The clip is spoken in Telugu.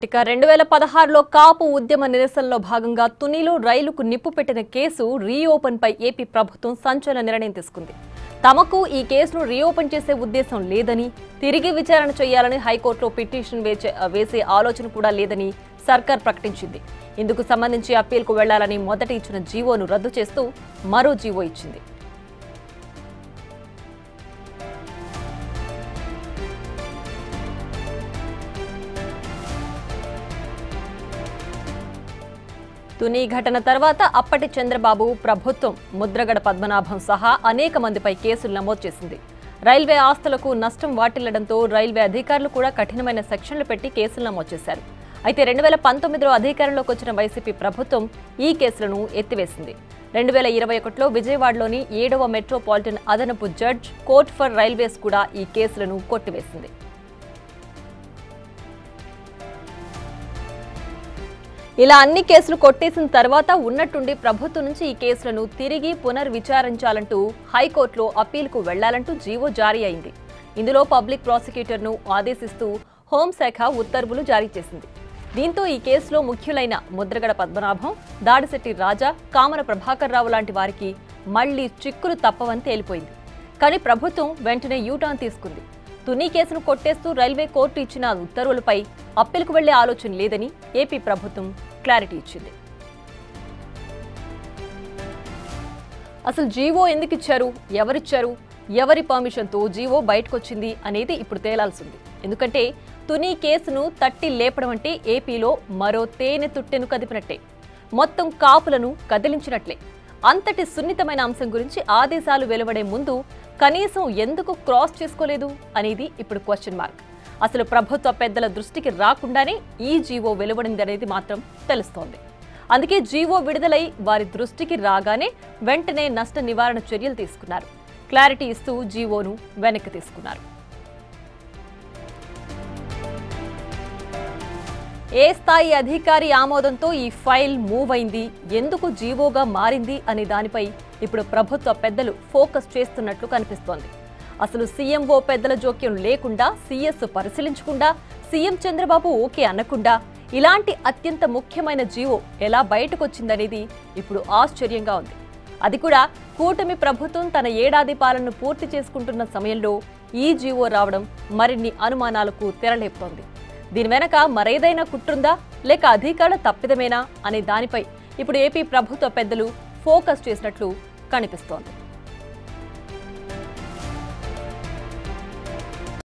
ఇక 2016లో కాపు ఉద్యమ నిరసనలో భాగంగా తునిలో రైలుకు నిప్పు పెట్టిన కేసు రీఓపెన్ పై ఏపీ ప్రభుత్వం సంచలన నిర్ణయం తీసుకుంది. తమకు ఈ కేసును రీఓపెన్ చేసే ఉద్దేశం లేదని, తిరిగి విచారణ చేయాలని హైకోర్టులో పిటిషన్ వేసే ఆలోచన కూడా లేదని సర్కార్ ప్రకటించింది. ఇందుకు సంబంధించి అప్పీల్కు వెళ్లాలని మొదట ఇచ్చిన జీవోను రద్దు చేస్తూ మరో జీవో ఇచ్చింది. తుని ఘటన తర్వాత అప్పటి చంద్రబాబు ప్రభుత్వం ముద్రగడ పద్మనాభం సహా అనేక మందిపై కేసులు నమోదు చేసింది. రైల్వే ఆస్తులకు నష్టం వాటిల్లడంతో రైల్వే అధికారులు కూడా కఠినమైన సెక్షన్లు పెట్టి కేసులు నమోదు చేశారు. అయితే 2019లో అధికారంలోకి వచ్చిన వైసీపీ ప్రభుత్వం ఈ కేసులను ఎత్తివేసింది. 2021లో విజయవాడలోని 7వ మెట్రోపాలిటన్ అదనపు జడ్జ్ కోర్ట్ ఫర్ రైల్వేస్ కూడా ఈ కేసులను కొట్టివేసింది. ఇలా అన్ని కేసులు కొట్టేసిన తర్వాత ఉన్నట్టుండి ప్రభుత్వం నుంచి ఈ కేసులను తిరిగి పునర్విచారించాలంటూ హైకోర్టులో అప్పీల్కు వెళ్లాలంటూ జీవో జారీ అయింది. ఇందులో పబ్లిక్ ప్రాసిక్యూటర్ను ఆదేశిస్తూ హోంశాఖ ఉత్తర్వులు జారీ చేసింది. దీంతో ఈ కేసులో ముఖ్యులైన ముద్రగడ పద్మనాభం, దాడిశెట్టి రాజా, కామన ప్రభాకర్ రావు లాంటి వారికి మళ్లీ చిక్కులు తప్పవని తేలిపోయింది. కానీ ప్రభుత్వం వెంటనే యూటర్న్ తీసుకుంది. తుని కేసును కొట్టేస్తూ రైల్వే కోర్టు ఇచ్చిన ఉత్తర్వులపై అప్పీల్కు వెళ్లే ఆలోచన లేదని ఏపీ ప్రభుత్వం క్లారిటీ ఇచ్చింది. అసలు జీవో ఎందుకు ఇచ్చారు, ఎవరిచ్చారు, ఎవరి పర్మిషన్తో జీవో బయటకొచ్చింది అనేది ఇప్పుడు తేలాల్సింది. ఎందుకంటే తుని కేసును తట్టి లేపడం అంటే ఏపీలో మరో తేనె తుట్టెను కదిపినట్టే, మొత్తం కాపులను కదిలించినట్లే. అంతటి సున్నితమైన అంశం గురించి ఆదేశాలు వెలువడే ముందు కనీసం ఎందుకు క్రాస్ చేసుకోలేదు అనేది ఇప్పుడు క్వశ్చన్ మార్క్. అసలు ప్రభుత్వ పెద్దల దృష్టికి రాకుండానే ఈ జీవో వెలువడిందనేది మాత్రం తెలుస్తోంది. అందుకే జీవో విడుదలై వారి దృష్టికి రాగానే వెంటనే నష్ట నివారణ చర్యలు తీసుకున్నారు. క్లారిటీ ఇస్తూ జీవోను వెనక్కి తీసుకున్నారు. ఏ స్థాయి అధికారి ఆమోదంతో ఈ ఫైల్ మూవ్ అయింది, ఎందుకు జీవోగా మారింది అనే దానిపై ఇప్పుడు ప్రభుత్వ పెద్దలు ఫోకస్ చేస్తున్నట్లు కనిపిస్తోంది. అసలు సీఎంఓ పెద్దల జోక్యం లేకుండా, సీఎస్ పరిశీలించకుండా, సీఎం చంద్రబాబు ఓకే అనకుండా ఇలాంటి అత్యంత ముఖ్యమైన జీవో ఎలా బయటకొచ్చిందనేది ఇప్పుడు ఆశ్చర్యంగా ఉంది. అది కూడా కూటమి ప్రభుత్వం తన ఏడాది పాలనను పూర్తి చేసుకుంటున్న సమయంలో ఈ జీవో రావడం మరిన్ని అనుమానాలకు తెరలేపుతోంది. దీని వెనక మరేదైనా కుట్రుందా, లేక అధికారుల తప్పిదమేనా అనే దానిపై ఇప్పుడు ఏపీ ప్రభుత్వ పెద్దలు ఫోకస్ చేసినట్లు కనిపిస్తోంది.